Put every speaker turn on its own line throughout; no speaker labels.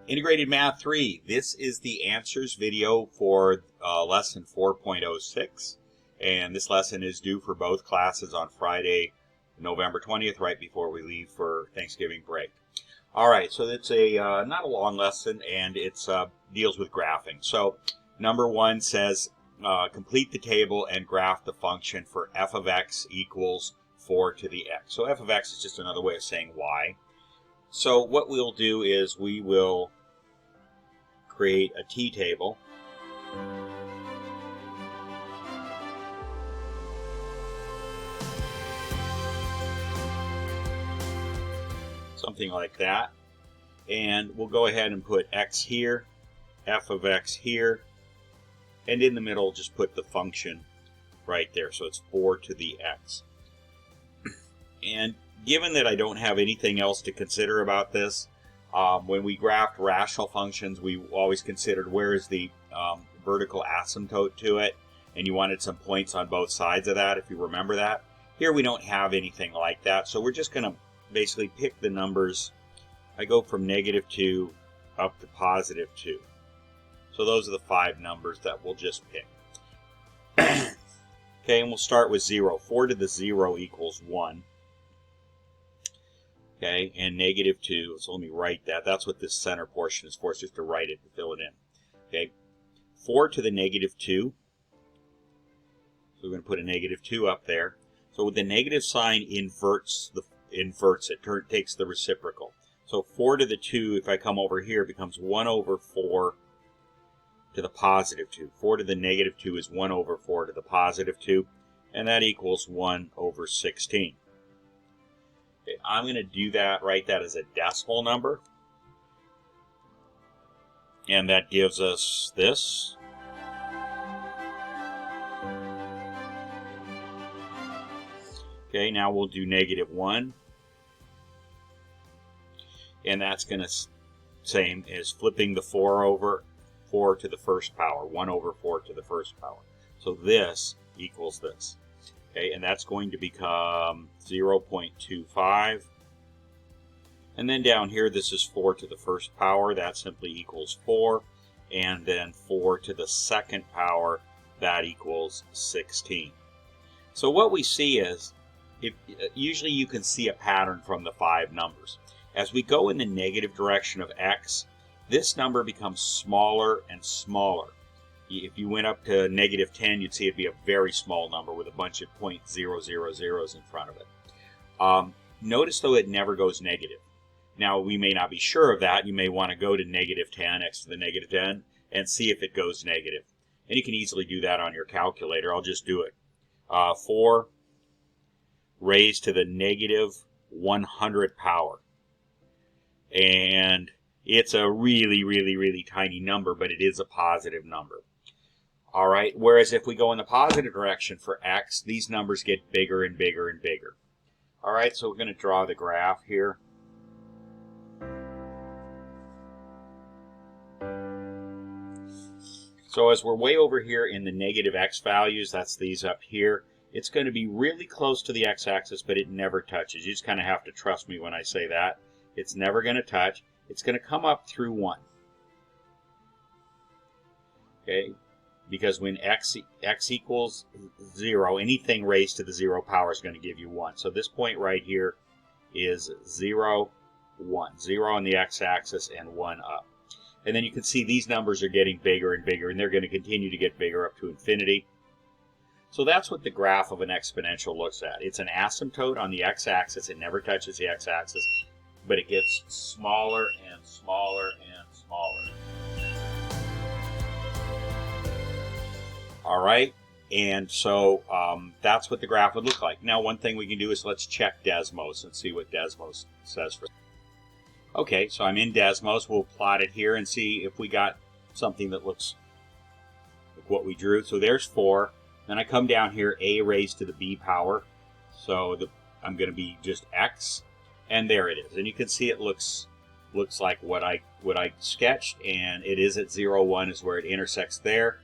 Integrated Math 3, this is the answers video for lesson 4.06, and this lesson is due for both classes on Friday, November 20th, right before we leave for Thanksgiving break. Alright, so it's a not a long lesson, and it's deals with graphing. So number 1 says complete the table and graph the function for f of x equals 4 to the x. So f of x is just another way of saying y. So what we'll do is we will create a t-table. Something like that. And we'll go ahead and put x here, f of x here, and in the middle just put the function right there. So it's 4 to the x. And given that I don't have anything else to consider about this, when we graphed rational functions, we always considered where is the vertical asymptote to it, and you wanted some points on both sides of that, if you remember that. Here we don't have anything like that, so we're just going to basically pick the numbers. I go from -2 up to +2. So those are the 5 numbers that we'll just pick. Okay, and we'll start with 0. 4 to the 0 equals 1. Okay, and -2, so let me write that. That's what this center portion is for. It's just to write it, to fill it in. Okay, 4 to the -2. So we're going to put a -2 up there. So the negative sign inverts it, takes the reciprocal. So 4 to the 2, if I come over here, becomes 1 over 4 to the +2. 4 to the -2 is 1 over 4 to the +2, and that equals 1 over 16. Okay, I'm going to do that, write that as a decimal number. And that gives us this. Okay, now we'll do -1. And that's going to same as flipping the 4 over 4 to the first power. 1 over 4 to the first power. So this equals this. Okay, and that's going to become 0.25. And then down here, this is 4 to the first power. That simply equals 4. And then 4 to the second power, that equals 16. So what we see is, usually you can see a pattern from the 5 numbers. As we go in the negative direction of x, this number becomes smaller and smaller. If you went up to -10, you'd see it'd be a very small number with a bunch of 0.000s in front of it. Notice, though, it never goes negative. Now, we may not be sure of that. You may want to go to -10, x to the -10, and see if it goes negative. And you can easily do that on your calculator. I'll just do it. 4 raised to the -100 power. And it's a really, really, really tiny number, but it is a positive number. All right, whereas if we go in the positive direction for x, these numbers get bigger and bigger and bigger. All right, so we're going to draw the graph here. So as we're way over here in the negative x values, that's these up here, it's going to be really close to the x-axis, but it never touches. You just kind of have to trust me when I say that. It's never going to touch. It's going to come up through 1. Okay? Because when x equals 0, anything raised to the 0 power is going to give you 1. So this point right here is 0, 1. 0 on the x-axis and 1 up. And then you can see these numbers are getting bigger and bigger, and they're going to continue to get bigger up to infinity. So that's what the graph of an exponential looks at. It's an asymptote on the x-axis. It never touches the x-axis, but it gets smaller and smaller and smaller. All right, and so that's what the graph would look like. Now, one thing we can do is let's check Desmos and see what Desmos says for. Okay, so I'm in Desmos. We'll plot it here and see if we got something that looks like what we drew. So there's 4. Then I come down here, a raised to the b power. So I'm going to be just x, and there it is. And you can see it looks like what I sketched, and it is at 0, 1 is where it intersects there.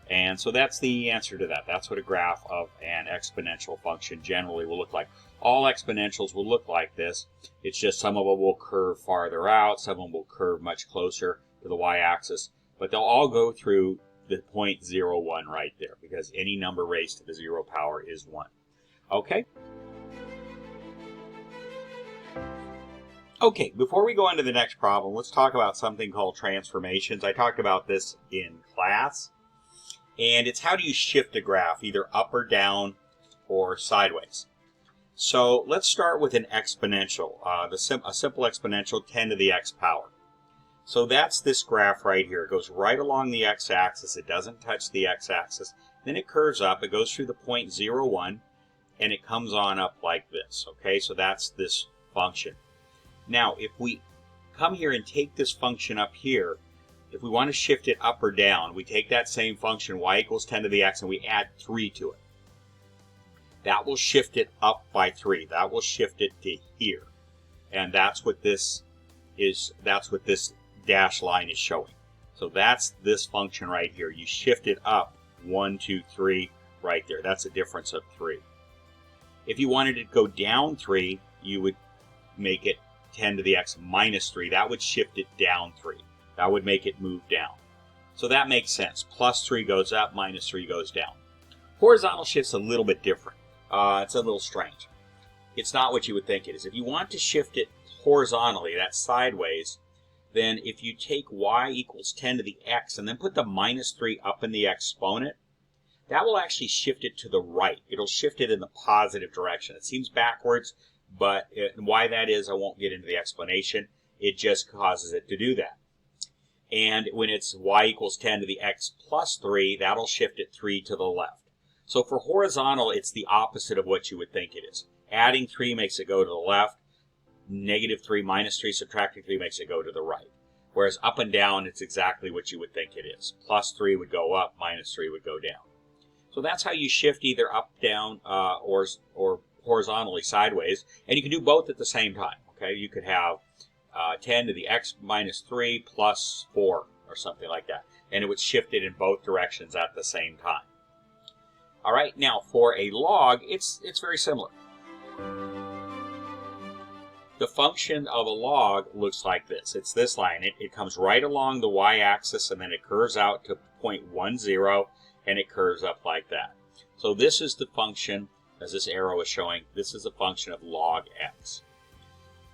And so that's the answer to that. That's what a graph of an exponential function generally will look like. All exponentials will look like this. It's just some of them will curve farther out, some of them will curve much closer to the y-axis, but they'll all go through the 0.01 right there, because any number raised to the 0 power is 1. Okay? Okay, before we go into the next problem, let's talk about something called transformations. I talked about this in class, and it's how do you shift a graph, either up or down or sideways. So let's start with an exponential, a simple exponential, 10 to the x power. So that's this graph right here. It goes right along the x-axis. It doesn't touch the x-axis. Then it curves up. It goes through the 0.01, and it comes on up like this. Okay, so that's this function. Now, if we come here and take this function up here, if we want to shift it up or down, we take that same function, y equals 10 to the x, and we add 3 to it. That will shift it up by 3. That will shift it to here. And that's what this is, that's what this dashed line is showing. So that's this function right here. You shift it up 1, 2, 3 right there. That's a difference of 3. If you wanted it to go down 3, you would make it 10 to the x minus 3. That would shift it down 3. That would make it move down. So that makes sense. Plus 3 goes up, minus 3 goes down. Horizontal shift's a little bit different. It's a little strange. It's not what you would think it is. If you want to shift it horizontally, that's sideways, then if you take y equals 10 to the x and then put the minus 3 up in the exponent, that will actually shift it to the right. It'll shift it in the positive direction. It seems backwards, but why that is, I won't get into the explanation. It just causes it to do that. And when it's y equals 10 to the x plus 3, that'll shift it 3 to the left. So for horizontal, it's the opposite of what you would think it is. Adding 3 makes it go to the left. Negative 3 minus 3 subtracting 3 makes it go to the right. Whereas up and down, it's exactly what you would think it is. Plus 3 would go up, minus 3 would go down. So that's how you shift either up, down, or horizontally sideways. And you can do both at the same time. Okay, you could have 10 to the x minus 3 plus 4 or something like that. And it would shift it in both directions at the same time. All right, now for a log, it's very similar. The function of a log looks like this. It's this line. It comes right along the y-axis, and then it curves out to 0.10, and it curves up like that. So this is the function, as this arrow is showing, this is a function of log x.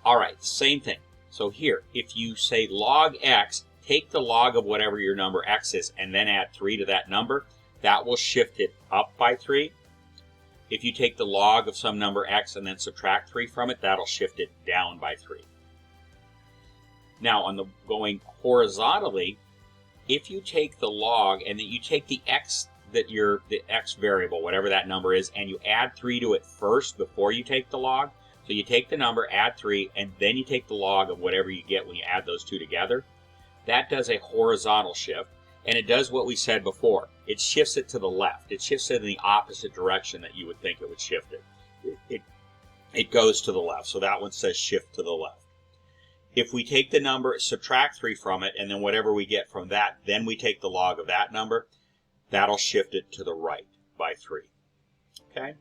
All right, same thing. So here, if you say log x, take the log of whatever your number x is, and then add 3 to that number, that will shift it up by 3. If you take the log of some number x and then subtract 3 from it, that'll shift it down by 3. Now, on the going horizontally, if you take the log and then you take the x the x variable, whatever that number is, and you add 3 to it first before you take the log. So you take the number, add 3, and then you take the log of whatever you get when you add those two together. That does a horizontal shift. And it does what we said before. It shifts it to the left. It shifts it in the opposite direction that you would think it would shift it. It goes to the left. So that one says shift to the left. If we take the number, subtract 3 from it, and then whatever we get from that, then we take the log of that number, that'll shift it to the right by 3. Okay?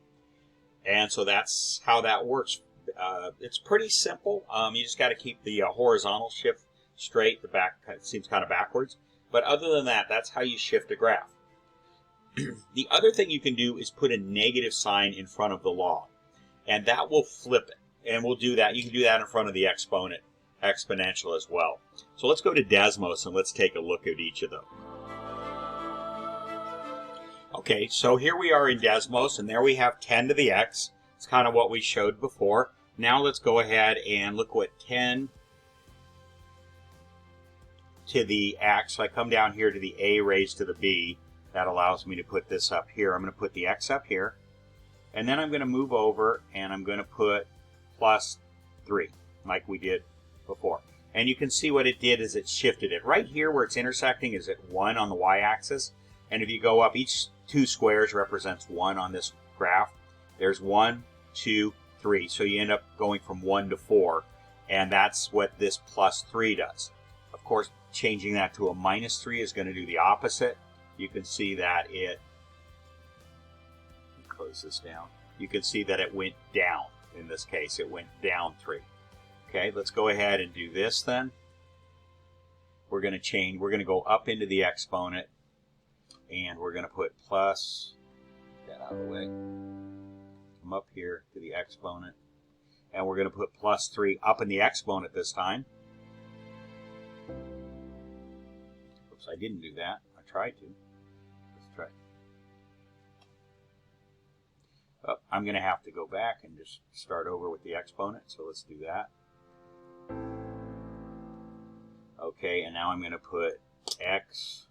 And so that's how that works. It's pretty simple. You just got to keep the horizontal shift straight. The back seems kind of backwards. But other than that, that's how you shift a graph. The other thing you can do is put a negative sign in front of the log. And that will flip it. And we'll do that. You can do that in front of the exponential as well. So let's go to Desmos and let's take a look at each of them. Okay, so here we are in Desmos, and there we have 10 to the x. It's kind of what we showed before. Now let's go ahead and look what 10 to the x. So I come down here to the a raised to the b. That allows me to put this up here. I'm going to put the x up here. And then I'm going to move over and I'm going to put plus 3 like we did before. And you can see what it did is it shifted it. Right here where it's intersecting is at 1 on the y-axis. And if you go up, each 2 squares represents 1 on this graph. There's 1, 2, 3. So you end up going from 1 to 4. And that's what this plus 3 does. Of course, changing that to a minus 3 is going to do the opposite. you can see that it, close this down, you can see that it went down. In this case, it went down 3. Okay, let's go ahead and do this then. We're going to change, we're going to go up into the exponent, and we're going to put plus, get that out of the way, come up here to the exponent, and we're going to put plus 3 up in the exponent this time. Oops, I didn't do that. I tried to. Let's try. Oh, I'm going to have to go back and just start over with the exponent, so let's do that. Okay, and now I'm going to put x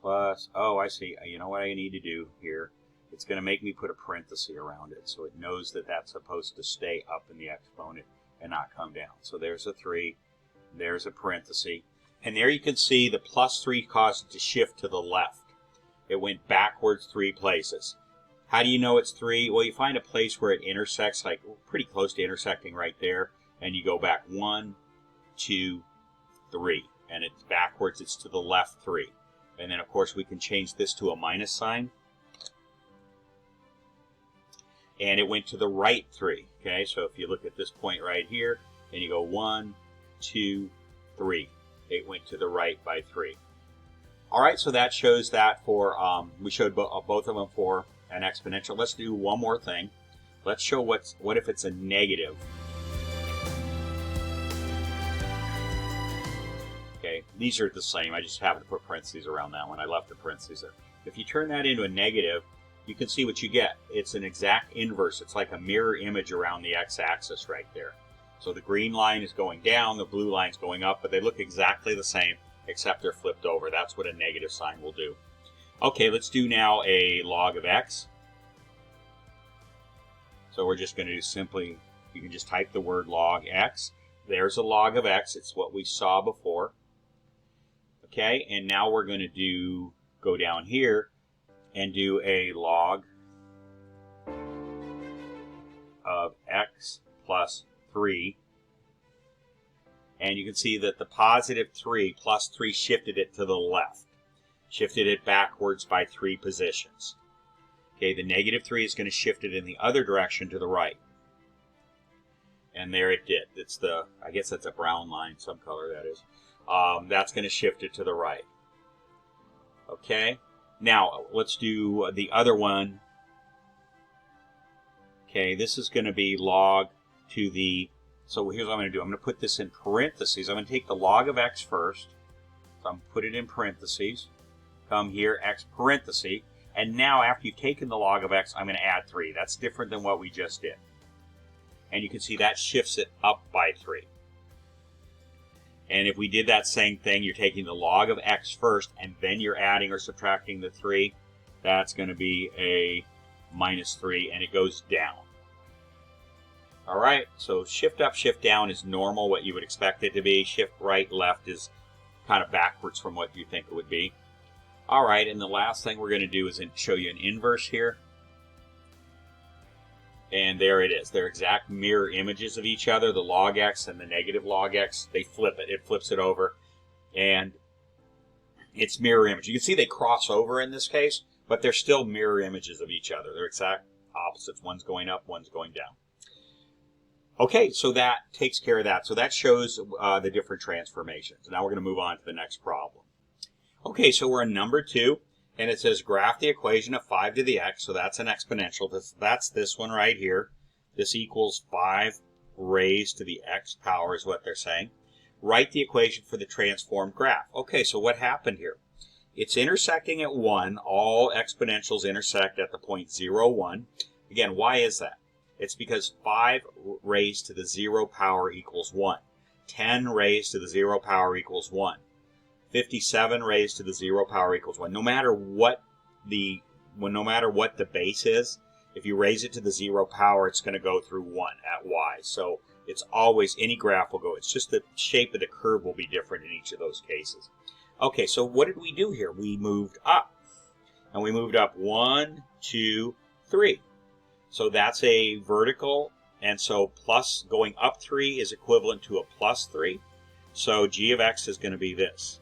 plus, oh, I see. You know what I need to do here? It's going to make me put a parenthesis around it, so it knows that that's supposed to stay up in the exponent and not come down. So there's a 3, there's a parenthesis, and there you can see the plus 3 caused it to shift to the left. It went backwards 3 places. How do you know it's 3? Well, you find a place where it intersects, like pretty close to intersecting right there, and you go back 1, 2, 3, and it's backwards, it's to the left 3. And then of course we can change this to a minus sign, and it went to the right 3. Okay, so if you look at this point right here and you go 1, 2, 3, it went to the right by 3. All right, so that shows that for we showed both of them for an exponential. Let's do one more thing. Let's show what if it's a negative. Okay, these are the same. I just happened to put parentheses around that one. I left the parentheses there. If you turn that into a negative, you can see what you get. It's an exact inverse. It's like a mirror image around the x-axis right there. So the green line is going down, the blue line is going up, but they look exactly the same, except they're flipped over. That's what a negative sign will do. Okay, let's do now a log of x. So we're just going to do simply, you can just type the word log x. There's a log of x. It's what we saw before. Okay, and now we're going to go down here and do a log of x plus 3. And you can see that the positive 3 plus 3 shifted it to the left. Shifted it backwards by 3 positions. Okay, the negative 3 is going to shift it in the other direction to the right. And there it did. It's the, I guess that's a brown line, some color that is. That's going to shift it to the right. Okay, now let's do the other one. Okay, this is going to be log to the, so here's what I'm going to do. I'm going to put this in parentheses. I'm going to take the log of x first. So I'm going to put it in parentheses. Come here, x parenthesis. And now after you've taken the log of x, I'm going to add 3. That's different than what we just did. And you can see that shifts it up by 3. And if we did that same thing, you're taking the log of x first, and then you're adding or subtracting the 3. That's going to be a minus 3, and it goes down. All right, so shift up, shift down is normal, what you would expect it to be. Shift right, left is kind of backwards from what you think it would be. All right, and the last thing we're going to do is show you an inverse here. And there it is. They're exact mirror images of each other. The log x and the negative log x, they flip it. It flips it over. And it's mirror image. You can see they cross over in this case, but they're still mirror images of each other. They're exact opposites. One's going up, one's going down. Okay, so that takes care of that. So that shows the different transformations. Now we're going to move on to the next problem. Okay, so we're in number 2, and it says graph the equation of 5 to the x, so that's an exponential. That's this one right here. This equals 5 raised to the x power is what they're saying. Write the equation for the transformed graph. Okay, so what happened here? It's intersecting at 1. All exponentials intersect at the point 0, 1. Again, why is that? It's because 5 raised to the 0 power equals 1. 10 raised to the 0 power equals 1. 57 raised to the 0 power equals 1. No matter what the base is, if you raise it to the 0 power, it's going to go through 1 at y. So it's always, any graph will go. It's just the shape of the curve will be different in each of those cases. Okay, so what did we do here? We moved up. And we moved up 1, 2, 3. So that's a vertical. And so plus going up 3 is equivalent to a plus 3. So g of x is going to be this.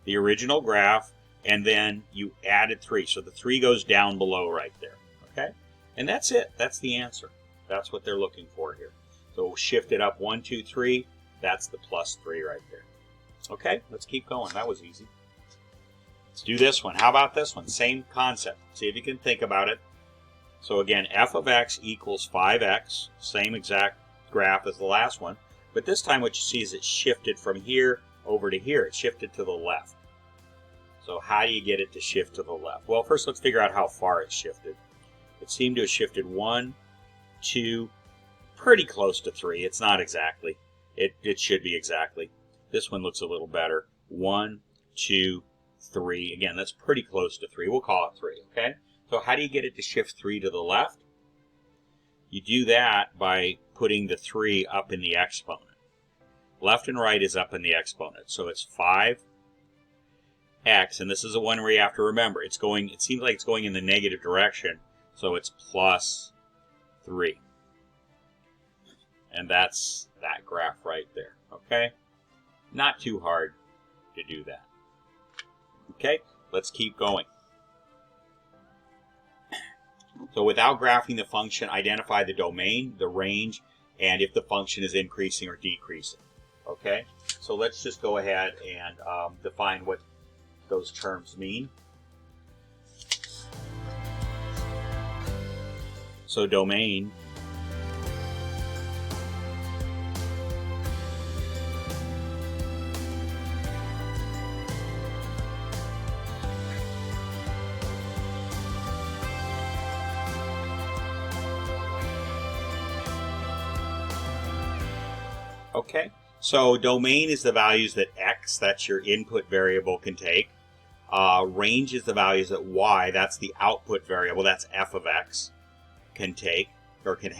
the original graph, and then you added 3. So the 3 goes down below right there. Okay? And that's it. That's the answer. That's what they're looking for here. So we'll shift it up 1, 2, 3. That's the +3 right there. Okay, let's keep going. That was easy. Let's do this one. How about this one? Same concept. See if you can think about it. So again, f of x equals 5x. Same exact graph as the last one. But this time what you see is it shifted from here over to here. It shifted to the left. So how do you get it to shift to the left? Well, first let's figure out how far it shifted. It seemed to have shifted 1, 2, pretty close to 3. It's not exactly. It should be exactly. This one looks a little better. 1, 2, 3. Again, that's pretty close to 3. We'll call it 3, okay? So how do you get it to shift 3 to the left? You do that by putting the 3 up in the exponent. Left and right is up in the exponent. So it's 5x, and this is the one where you have to remember. It seems like it's going in the negative direction, so it's +3. And that's that graph right there, okay? Not too hard to do that. Okay, let's keep going. So without graphing the function, identify the domain, the range, and if the function is increasing or decreasing. Okay, so let's just go ahead and define what those terms mean. So domain Okay, so domain is the values that x, that's your input variable, can take. Range is the values that y, that's the output variable, that's f of x, can take, or can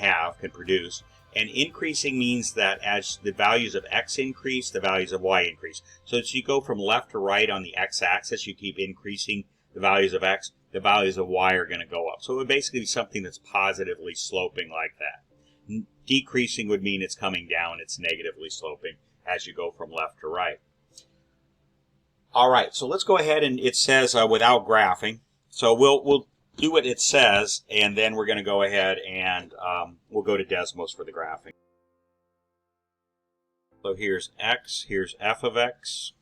produce. And increasing means that as the values of x increase, the values of y increase. So as you go from left to right on the x-axis, you keep increasing the values of x, the values of y are going to go up. So it would basically be something that's positively sloping like that. Decreasing would mean it's coming down, it's negatively sloping as you go from left to right. All right, so let's go ahead, and it says without graphing. So we'll do what it says, and then we're going to go ahead and we'll go to Desmos for the graphing. So here's x, here's f of x,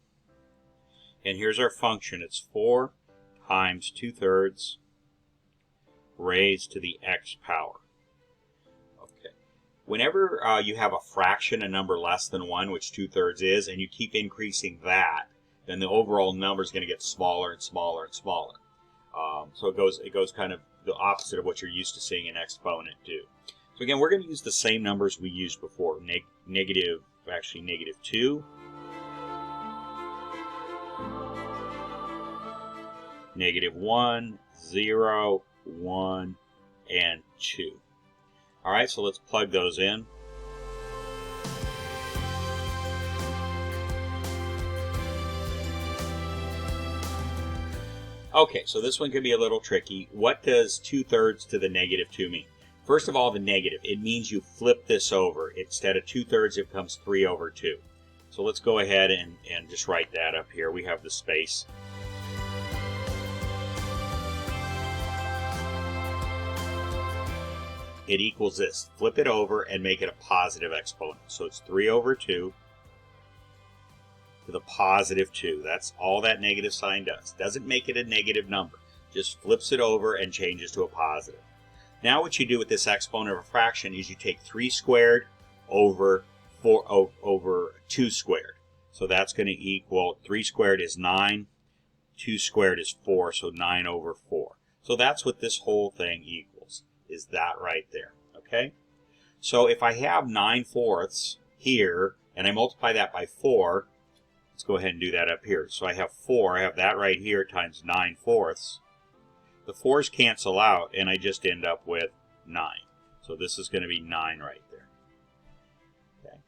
and here's our function. It's 4 times 2/3 raised to the x power. Whenever you have a fraction, a number less than 1, which 2/3 is, and you keep increasing that, then the overall number is going to get smaller and smaller and smaller. So it goes kind of the opposite of what you're used to seeing an exponent do. So again, we're going to use the same numbers we used before. Negative 2, -1, 0, 1, and 2. All right, so let's plug those in. Okay, so this one can be a little tricky. What does 2/3 to the -2 mean? First of all, the negative. It means you flip this over. Instead of 2/3, it becomes 3/2. So let's go ahead and just write that up here. We have the space. It equals this. Flip it over and make it a positive exponent. So it's 3/2 to the +2. That's all that negative sign does. Doesn't make it a negative number. Just flips it over and changes to a positive. Now what you do with this exponent of a fraction is you take 3 squared over 2 squared. So that's going to equal 3 squared is 9, 2 squared is 4, so 9/4. So that's what this whole thing equals. Is that right there, okay? So if I have 9/4 here, and I multiply that by 4, let's go ahead and do that up here. So I have 4, I have that right here times 9/4. The 4's cancel out, and I just end up with 9. So this is going to be 9 right there. Okay.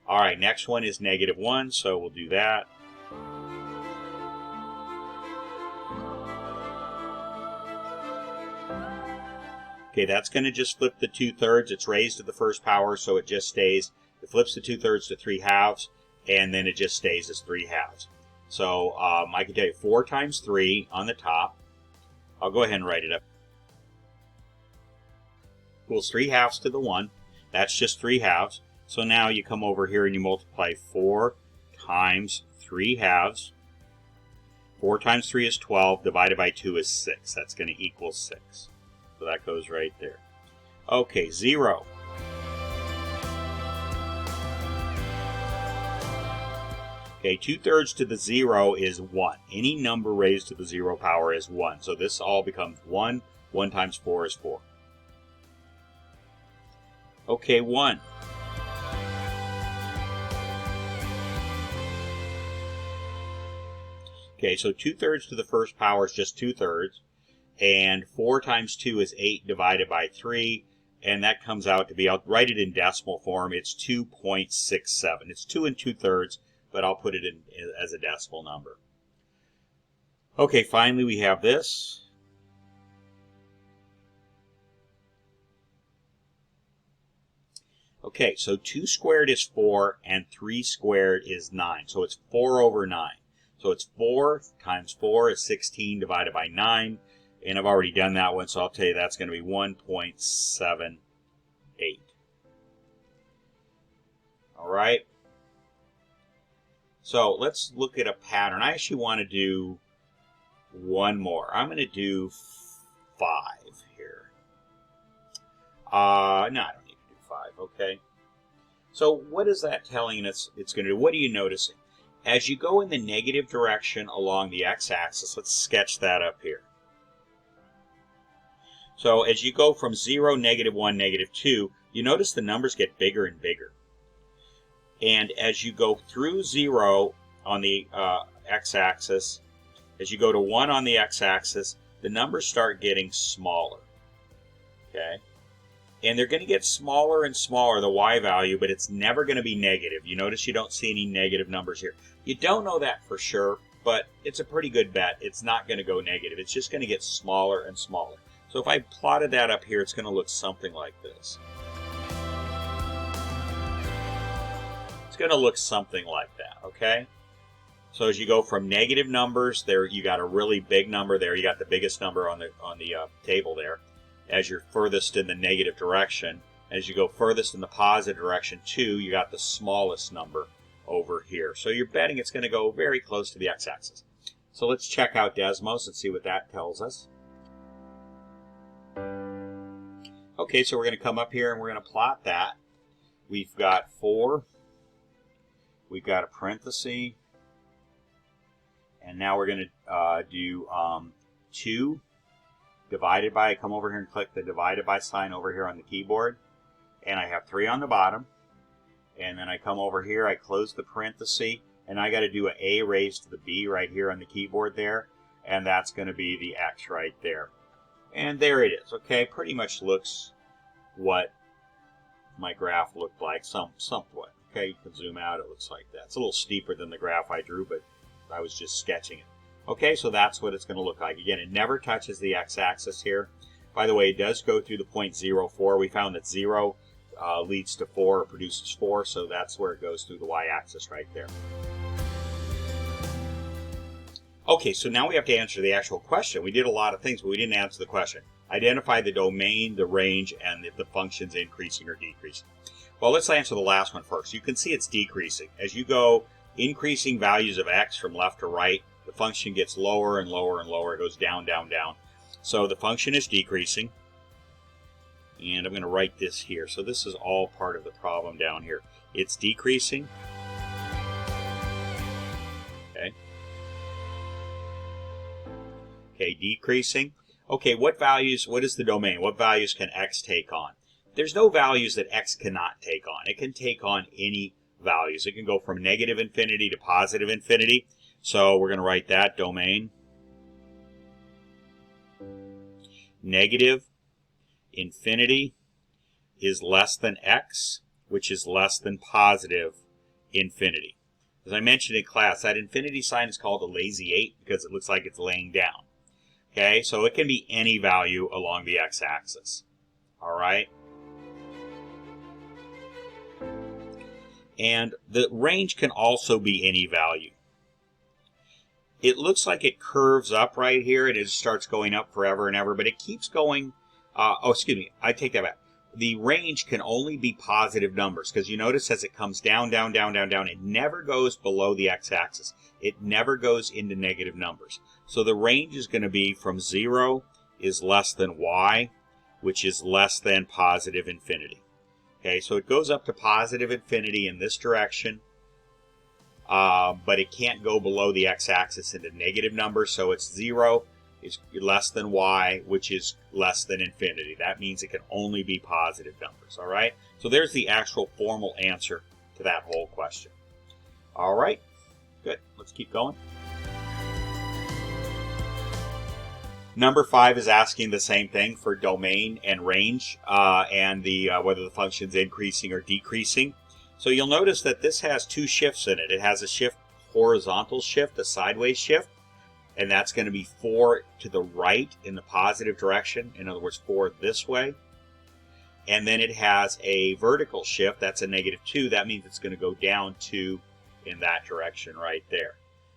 All right, next one is -1, so we'll do that. Okay, that's going to just flip the 2/3. It's raised to the first power, so it just stays. It flips the 2/3 to 3/2, and then it just stays as 3/2. So I can tell you 4 times 3 on the top. I'll go ahead and write it up. Equals 3 halves to the 1. That's just 3 halves. So now you come over here and you multiply 4 times 3 halves. 4 times 3 is 12, divided by 2 is 6. That's going to equal 6. So that goes right there. Okay, 0. Okay, 2/3 to the 0 is 1. Any number raised to the 0 power is 1. So this all becomes 1. 1 times 4 is 4. Okay, 1. Okay, so 2/3 to the first power is just 2/3. And 4 times 2 is 8 divided by 3. And that comes out to be, I'll write it in decimal form, it's 2.67. It's 2 2/3, but I'll put it in as a decimal number. Okay, finally we have this. Okay, so 2 squared is 4 and 3 squared is 9. So it's 4 over 9. So it's 4 times 4 is 16 divided by 9. And I've already done that one, so I'll tell you that's going to be 1.78. All right. So let's look at a pattern. I actually want to do one more. I'm going to do 5 here. No, I don't need to do 5. Okay. So what is that telling us it's going to do? What are you noticing? As you go in the negative direction along the x-axis, let's sketch that up here. So as you go from 0, -1, -2, you notice the numbers get bigger and bigger. And as you go through 0 on the x-axis, as you go to 1 on the x-axis, the numbers start getting smaller. Okay? And they're going to get smaller and smaller, the y value, but it's never going to be negative. You notice you don't see any negative numbers here. You don't know that for sure, but it's a pretty good bet. It's not going to go negative. It's just going to get smaller and smaller. So if I plotted that up here, it's going to look something like this. It's going to look something like that, okay? So as you go from negative numbers, there you got a really big number there. You got the biggest number on the table there. As you're furthest in the negative direction, as you go furthest in the positive direction, 2, you got the smallest number over here. So you're betting it's going to go very close to the x-axis. So let's check out Desmos and see what that tells us. Okay, so we're going to come up here and we're going to plot that. We've got 4. We've got a parenthesis. And now we're going to do 2 divided by, I come over here and click the divided by sign over here on the keyboard. And I have 3 on the bottom. And then I come over here, I close the parenthesis, and I got to do an A raised to the B right here on the keyboard there. And that's going to be the X right there. And there it is, okay? Pretty much looks what my graph looked like, somewhat. Okay, you can zoom out, it looks like that. It's a little steeper than the graph I drew, but I was just sketching it. Okay, so that's what it's going to look like. Again, it never touches the x-axis here. By the way, it does go through the point 0,4. We found that 0 leads to 4, or produces 4, so that's where it goes through the y-axis right there. Okay, so now we have to answer the actual question. We did a lot of things, but we didn't answer the question. Identify the domain, the range, and if the function's increasing or decreasing. Well, let's answer the last one first. You can see it's decreasing. As you go increasing values of x from left to right, the function gets lower and lower and lower. It goes down, down, down. So the function is decreasing. And I'm going to write this here. So this is all part of the problem down here. It's decreasing. Okay. Okay, decreasing. Okay, what is the domain? What values can x take on? There's no values that x cannot take on. It can take on any values. It can go from negative infinity to positive infinity. So we're going to write that domain. Negative infinity is less than x, which is less than positive infinity. As I mentioned in class, that infinity sign is called a lazy 8 because it looks like it's laying down. Okay, so it can be any value along the x-axis. All right? And the range can also be any value. it looks like it curves up right here, and it just starts going up forever and ever, but it keeps going. Oh, excuse me, I take that back. The range can only be positive numbers, because you notice as it comes down, down, down, down, down, it never goes below the x-axis. It never goes into negative numbers. So the range is going to be from 0 is less than y, which is less than positive infinity. Okay, so it goes up to positive infinity in this direction, but it can't go below the x-axis into negative numbers, so it's 0 is less than y, which is less than infinity. That means it can only be positive numbers, all right? So there's the actual formal answer to that whole question. All right, good. Let's keep going. Number 5 is asking the same thing for domain and range, and whether the function's increasing or decreasing. So you'll notice that this has 2 shifts in it. It has a shift, horizontal shift, a sideways shift, and that's going to be 4 to the right in the positive direction. In other words, 4 this way. And then it has a vertical shift. That's a -2. That means it's going to go down 2 in that direction right there.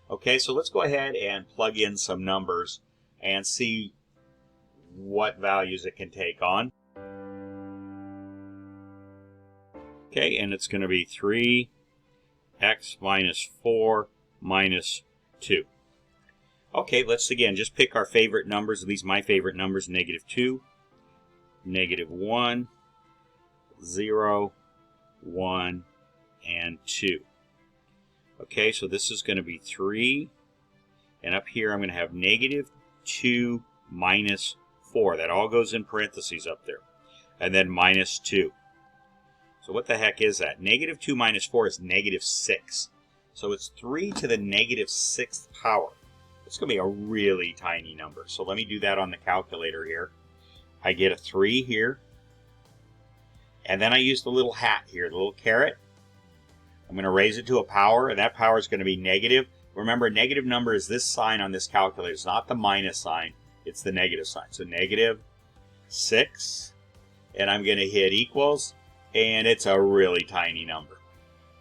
Okay, so let's go ahead and plug in some numbers and see what values it can take on. Okay, and it's going to be 3x minus 4 minus 2. Okay, let's again just pick our favorite numbers, at least my favorite numbers, -2, -1, 0, 1, and 2. Okay, so this is going to be 3, and up here I'm going to have -2 minus 4. That all goes in parentheses up there. And then minus 2. So what the heck is that? -2 minus 4 is -6. So it's 3 to the -6th power. It's going to be a really tiny number. So let me do that on the calculator here. I get a 3 here. And then I use the little hat here, the little caret. I'm going to raise it to a power, and that power is going to be negative. Remember, a negative number is this sign on this calculator. It's not the minus sign. It's the negative sign. So -6. And I'm going to hit equals. And it's a really tiny number.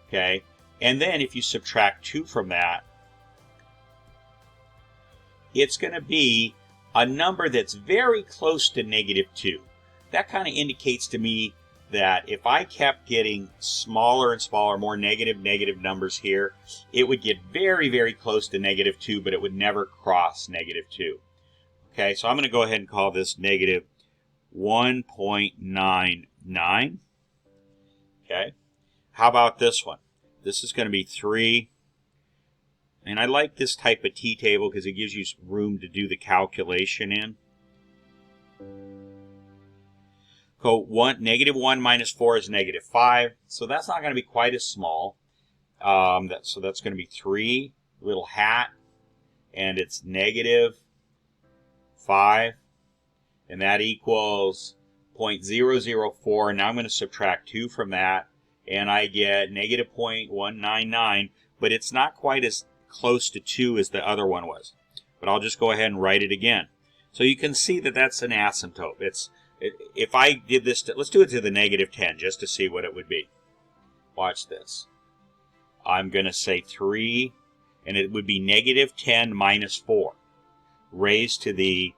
Okay? And then if you subtract 2 from that, it's going to be a number that's very close to -2. That kind of indicates to me that if I kept getting smaller and smaller, more negative numbers here, it would get very, very close to -2, but it would never cross -2. Okay, so I'm going to go ahead and call this -1.99. Okay, how about this one? This is going to be 3. And I like this type of t-table because it gives you room to do the calculation in. So -1 minus 4 is -5. So that's not going to be quite as small. So that's going to be 3, little hat, and it's -5. And that equals 0.004. Now I'm going to subtract 2 from that, and I get -0.199. But it's not quite as close to 2 as the other one was. But I'll just go ahead and write it again. So you can see that that's an asymptote. If I did this, let's do it to the -10 just to see what it would be. Watch this. I'm going to say 3, and it would be -10 minus 4 raised to the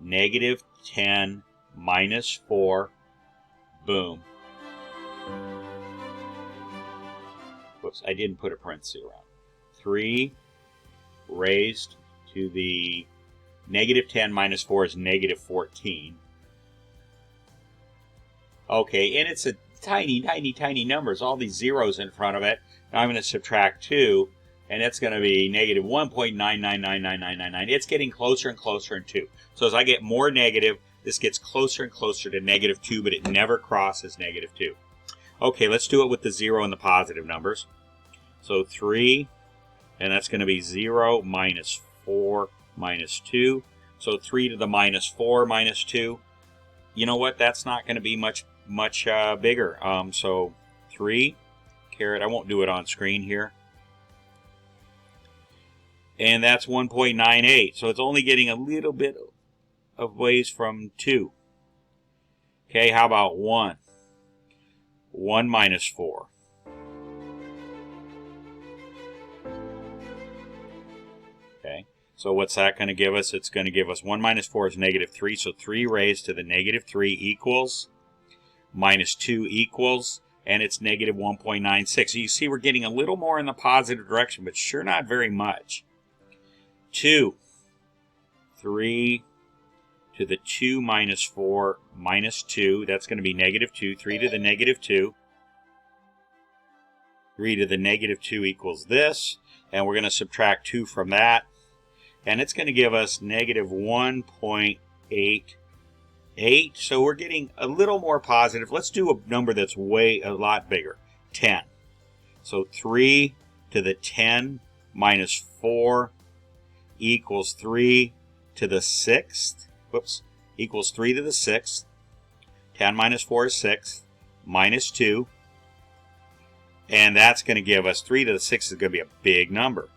-10 minus 4. Boom. Whoops, I didn't put a parenthesis around. 3 raised to the -10 minus 4 is -14. Okay, and it's a tiny, tiny, tiny numbers. All these zeros in front of it. Now I'm going to subtract 2, and it's going to be -1.9999999. It's getting closer and closer to 2. So as I get more negative, this gets closer and closer to -2, but it never crosses -2. Okay, let's do it with the 0 and the positive numbers. So 3, and that's going to be 0 minus 4 minus 2. So 3 to the -4 minus 2. You know what? That's not going to be much bigger. So 3, caret, I won't do it on screen here. And that's 1.98. So it's only getting a little bit of ways from 2. Okay, how about 1? 1 minus 4. Okay. So what's that going to give us? It's going to give us 1 minus 4 is negative 3. So 3 raised to the negative 3 equals minus 2 equals, and it's negative 1.96. So you see we're getting a little more in the positive direction, but sure not very much. 2. 3 to the 2 minus 4 minus 2. That's going to be negative 2. 3 to the negative 2. 3 to the negative 2 equals this. And we're going to subtract 2 from that. And it's going to give us negative 1.88. So we're getting a little more positive. Let's do a number that's a lot bigger. 10. So 3 to the 10 minus 4 equals 3 to the 6th. Whoops. Equals 3 to the 6th. 10 minus 4 is 6. Minus 2. And that's going to give us 3 to the 6th is going to be a big number.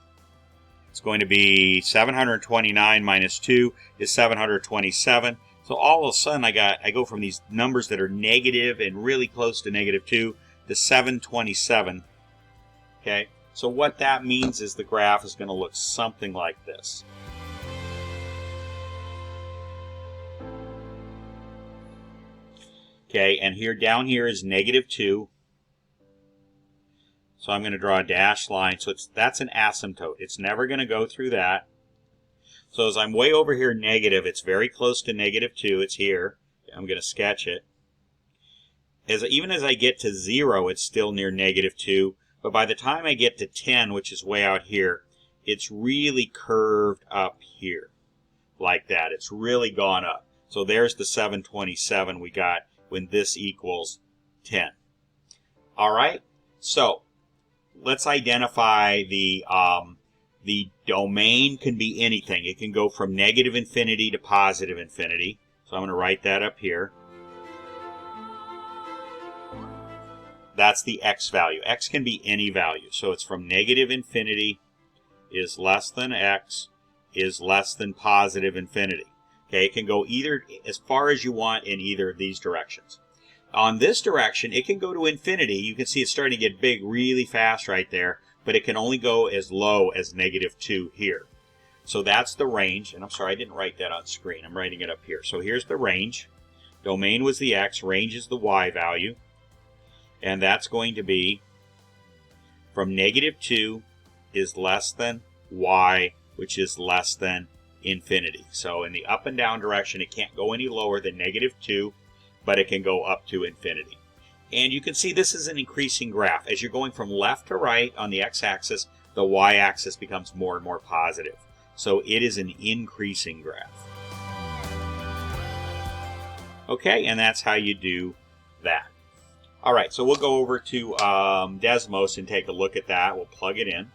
It's going to be 729 minus 2 is 727. So all of a sudden I go from these numbers that are negative and really close to negative 2 to 727. Okay? So what that means is the graph is going to look something like this. Okay, and here down here is negative 2. So I'm going to draw a dashed line. So that's an asymptote. It's never going to go through that. So as I'm way over here negative, it's very close to negative 2. It's here. I'm going to sketch it. Even as I get to 0, it's still near negative 2. But by the time I get to 10, which is way out here, it's really curved up here. Like that. It's really gone up. So there's the 727 we got when this equals 10. All right? So let's identify the domain can be anything. It can go from negative infinity to positive infinity. So I'm going to write that up here. That's the x value. X can be any value. So it's from negative infinity is less than x is less than positive infinity. Okay, it can go either as far as you want in either of these directions. On this direction, it can go to infinity. You can see it's starting to get big really fast right there, but it can only go as low as negative 2 here. So that's the range, and I'm sorry, I didn't write that on screen. I'm writing it up here. So here's the range. Domain was the x, range is the y value, and that's going to be from negative 2 is less than y, which is less than infinity. So in the up and down direction, it can't go any lower than negative 2, but it can go up to infinity. And you can see this is an increasing graph. As you're going from left to right on the x-axis, the y-axis becomes more and more positive. So it is an increasing graph. Okay, and that's how you do that. All right, so we'll go over to Desmos and take a look at that. We'll plug it in.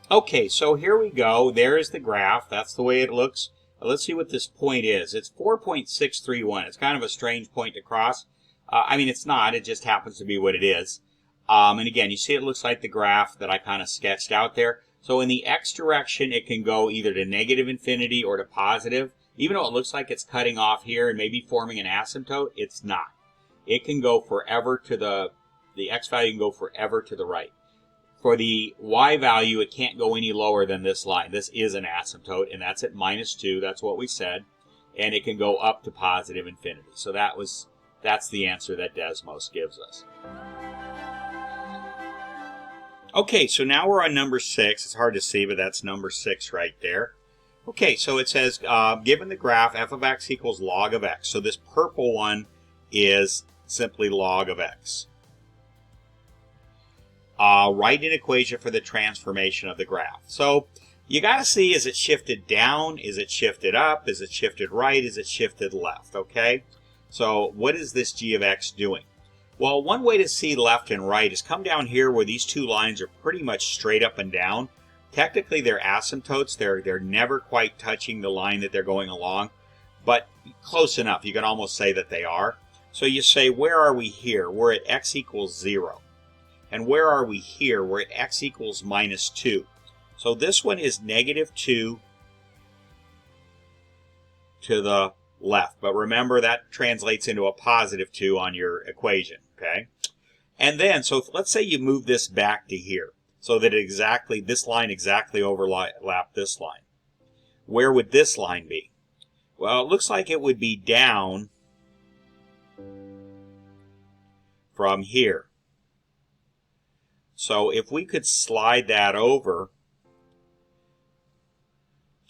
Okay, so here we go. There is the graph. That's the way it looks. Let's see what this point is. It's 4.631. It's kind of a strange point to cross. I mean, it's not. It just happens to be what it is. And again, you see it looks like the graph that I kind of sketched out there. So in the x direction, it can go either to negative infinity or to positive. Even though it looks like it's cutting off here and maybe forming an asymptote, it's not. It can go forever to the x value can go forever to the right. For the y value, it can't go any lower than this line. This is an asymptote, and that's at minus 2. That's what we said. And it can go up to positive infinity. So that's the answer that Desmos gives us. Okay, so now we're on number 6. It's hard to see, but that's number 6 right there. Okay, so it says, given the graph, f of x equals log of x. So this purple one is simply log of x. Write an equation for the transformation of the graph. So you got to see, is it shifted down? Is it shifted up? Is it shifted right? Is it shifted left? Okay. So what is this g of x doing? Well, one way to see left and right is come down here where these two lines are pretty much straight up and down. Technically, they're asymptotes. They're never quite touching the line that they're going along, but close enough. You can almost say that they are. So you say, where are we here? We're at x equals 0. And where are we here? We're at x equals minus 2. So this one is negative 2 to the left. But remember, that translates into a positive 2 on your equation. Okay? And then, so let's say you move this back to here. so that this line exactly overlap this line. Where would this line be? Well, it looks like it would be down from here. So if we could slide that over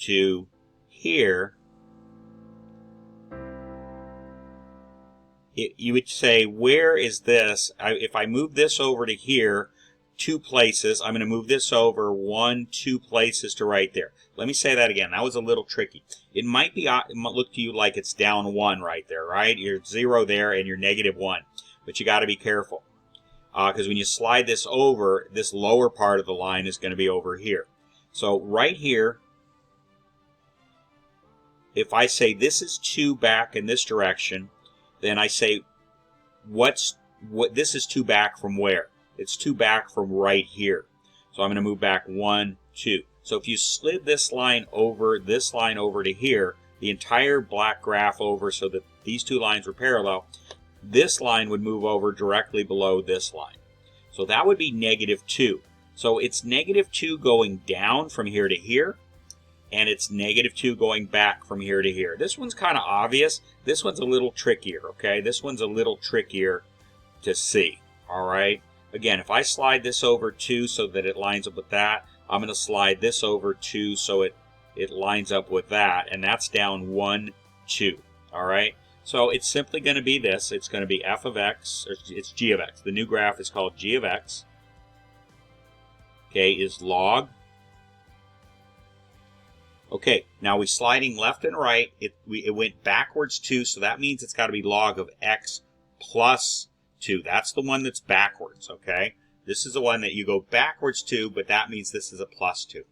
to here, you would say, where is this? If I move this over to here, 2 places, I'm going to move this over 1, 2 places to right there. Let me say that again. That was a little tricky. It might look to you like it's down 1 right there, right? You're 0 there and you're -1. But you got to be careful. Because when you slide this over, this lower part of the line is going to be over here. So right here, if I say this is 2 back in this direction, then I say, this is 2 back from where? It's 2 back from right here. So I'm going to move back 1, 2. So if you slid this line over to here, the entire black graph over so that these 2 lines were parallel, this line would move over directly below this line. So that would be -2. So it's -2 going down from here to here, and it's -2 going back from here to here. This one's kind of obvious. This one's a little trickier, okay? This one's a little trickier to see, all right? Again, if I slide this over 2 so that it lines up with that, I'm going to slide this over 2 so it lines up with that, and that's down 1, 2, all right? So it's simply going to be this. It's going to be f of x, or it's g of x. The new graph is called g of x, okay, is log. Okay, now we're sliding left and right. It went backwards 2, so that means it's got to be log of x plus 2. That's the one that's backwards, okay? This is the one that you go backwards 2, but that means this is a plus 2.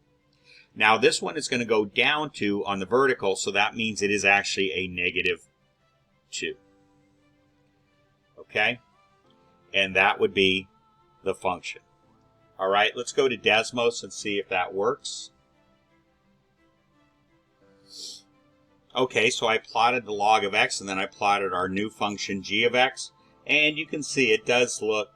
Now this one is going to go down 2 on the vertical, so that means it is actually a -2. Okay? And that would be the function. All right, let's go to Desmos and see if that works. Okay, so I plotted the log of x, and then I plotted our new function g of x, and you can see it does look,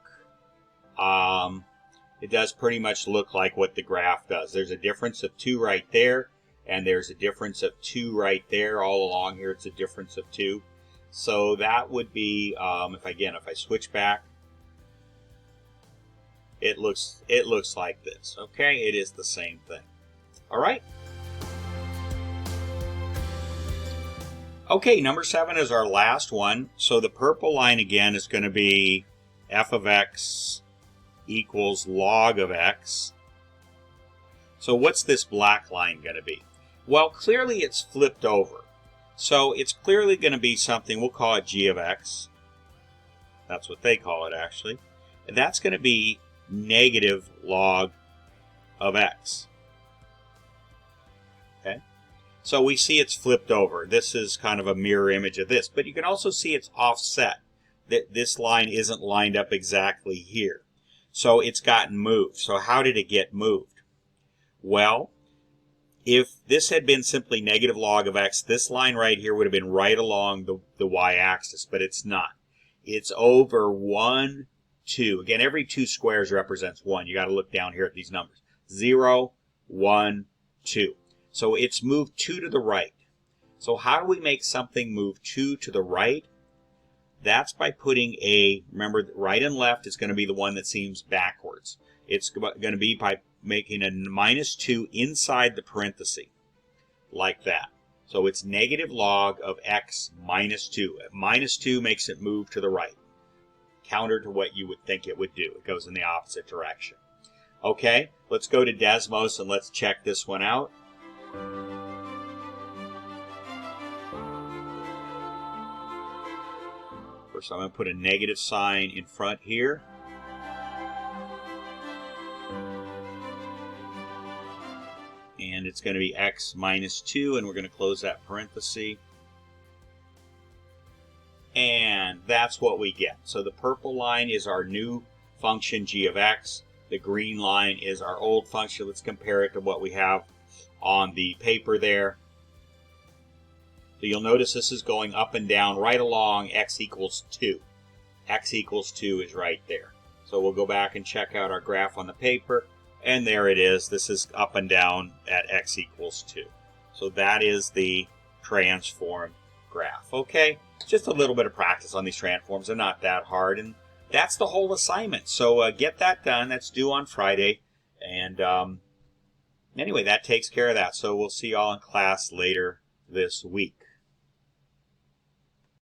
it does pretty much look like what the graph does. There's a difference of 2 right there, and there's a difference of 2 right there. All along here, it's a difference of 2. So that would be, if I switch back, it looks like this. Okay, it is the same thing. All right. Okay, number 7 is our last one. So the purple line again is going to be f of x equals log of x. So what's this black line going to be? Well, clearly it's flipped over. So it's clearly going to be something, we'll call it g of x. That's what they call it actually. And that's going to be negative log of x. Okay? So we see it's flipped over. This is kind of a mirror image of this. But you can also see it's offset. That this line isn't lined up exactly here. So it's gotten moved. So how did it get moved? Well, if this had been simply negative log of x, this line right here would have been right along the y-axis, but it's not. It's over 1, 2. Again, every 2 squares represents 1. You got to look down here at these numbers. 0, 1, 2. So it's moved 2 to the right. So how do we make something move 2 to the right? That's by putting remember, right and left is going to be the one that seems backwards. It's going to be by making a -2 inside the parenthesis, like that. So it's negative log of x minus 2. -2 makes it move to the right, counter to what you would think it would do. It goes in the opposite direction. Okay, let's go to Desmos and let's check this one out. First, I'm going to put a negative sign in front here. And it's going to be x minus 2, and we're going to close that parenthesis. And that's what we get. So the purple line is our new function g of x. The green line is our old function. Let's compare it to what we have on the paper there. So you'll notice this is going up and down right along x equals 2. X equals 2 is right there. So we'll go back and check out our graph on the paper. And there it is. This is up and down at x equals 2. So that is the transform graph. Okay, just a little bit of practice on these transforms. They're not that hard, and that's the whole assignment. So get that done. That's due on Friday. And anyway, that takes care of that. So we'll see y'all in class later this week.